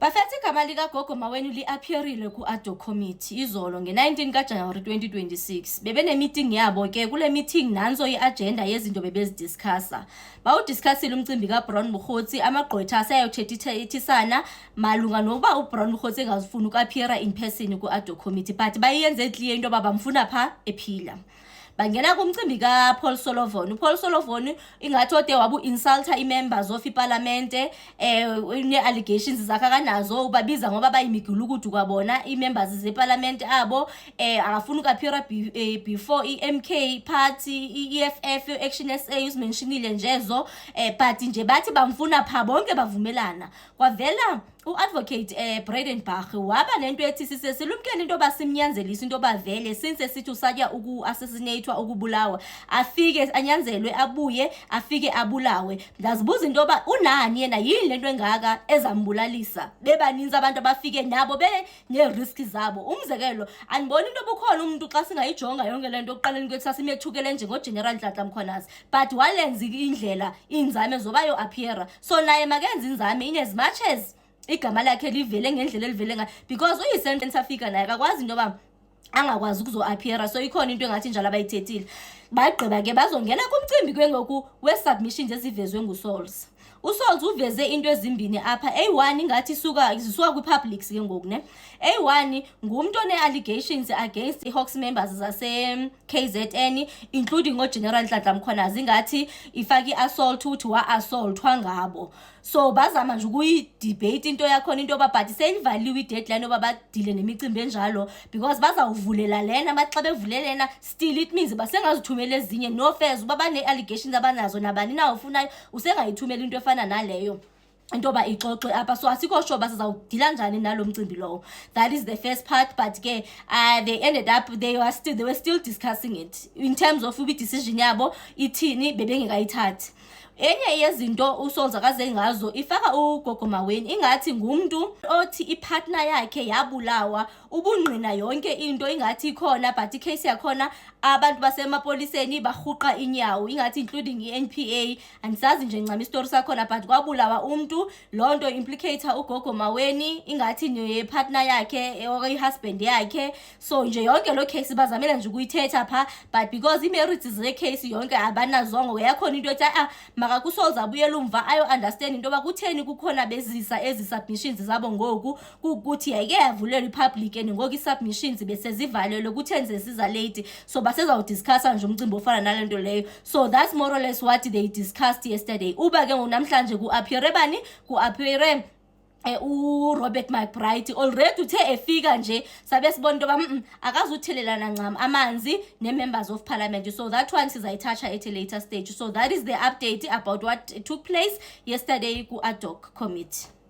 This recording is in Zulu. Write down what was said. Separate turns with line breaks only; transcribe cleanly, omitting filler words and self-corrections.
Bafethi igama likaGogo Maweni li-appearile ku-ad hoc committee izolo nge-19 kaJanuwari 2026. Bebenemeeting yabo ke kule meeting nanso i-agenda yezinto bebezidiscussa. Bawudiscussile umcimbi kaBrown Mokgotsi amagqwetha asayothethisana malunga nokuba uBrown Mokgotsi engazifuni uku-appeara in person ku-ad hoc committee, but bayenze clear into yoba bamfuna pha ephila. Bangena kumcimbi kaPaul Solovon. uPaul Solovon ingathi ode wabu-insulta i-members of iparlamente une-allegations zakhe kanazo ubabiza ngoba bayimigulukudu kwabona i-members zeparlamente abo akafuna uku-appeara before i-MK party i-EFF Action SA uzimentionile njezo but nje bathi bamfuna pha bonke bavumelana. Kwavela u-advocate Bredenbach waba nento ethi sisesilumkele into basimnyanzelisa into bavele since sithi usatya uku-assassinatewa ukubulawa afike anyanzelwe abuye afike abulawe. Ndazibuza into yoba unani yena yini lento engaka ezambulalisa bebaninzi abantu abafike nabo bene-risk zabo. Umzekelo andiboni into bukhona umuntu xa singayijonga yonke lento okuqaleni kwethu sasimethukele njengoGeneral Dladla Mkhwanazi but walenza indlela inzame zoba yo-appeara, so naye makenze inzame in as much as igama lakhe livele ngendlela elivele ngayo because uyisentence afika naye akakwazi into yoba angakwazi ukuzo-appeara. So ikhona into engathi njalo abayithethile. Bagqiba ke bazongena kumcimbi kwengoku we-submissions ezivezwe nguSols. uSols uveze into ezimbini apha. A1 ingathi zisuka kwi-publics ke ngoku ne. A1 ngumuntu one-allegations against i-Hawks members zase-KZN including oGeneral Dladla Mkhwanazi ingathi ifaki i-assault ukuthi wa-assaultwa ngabo. So bazama nje ukuyidebate into yakhona into yoba but seyivaliwe i-deadline yoba badile nemicimbi enjalo because bazawuvulela lena maxa bevulelena still it means basengazithumela ezinye no fares uba bane-allegations abanazo nabani na ufunayo usengayithumela into efana naleyo into yoba ixoxe apha. So asikho sure basizawudila njani nalo mcimbi lowo. That is the first part, but ke they ended up they were still discussing it in terms of i-decision yabo ithini bebengekayithathi. Enye yezinto uSols akaze ngazo ifaka uGogo Maweni ingathi ngumuntu othi ipartner yakhe yabulawa ubungqina yonke into ingathi ikhona but icase yakhona abantu basemapoliseni bahuqa inyawo ingathi including i-NPA andisazi nje ncama istory sakhona but kwabulawa umuntu lonto implicator uGogo Maweni ingathi nepartner yakhe or ihusband yakhe. So nje yonke lo case bazamela nje ukuyithetha pha but because imerits ze-case yonke abanazongo yakhona into ethi maka kuSols abuyela umva ayo understand into yoba kutheni kukhona bezisa ezi-submissions zabo ngoku kukuthi yayike yavulelwa i-public and ngoku i-submissions besezivalelwe kutheni zesiza late. So basezawudiscussa nje umcimbi ofana nale nto leyo. So that's more or less what they discussed yesterday. Uba ke ngonamhlanje ku-appeare bani ku-appeare uRobert McBride already uthe efika nje sabe sibona into yoba akazuthelelana ncam amanzi ne-members of parliament. So that one sizayithatha at a later stage. So that is the update about what took place yesterday ku-ad hoc committee.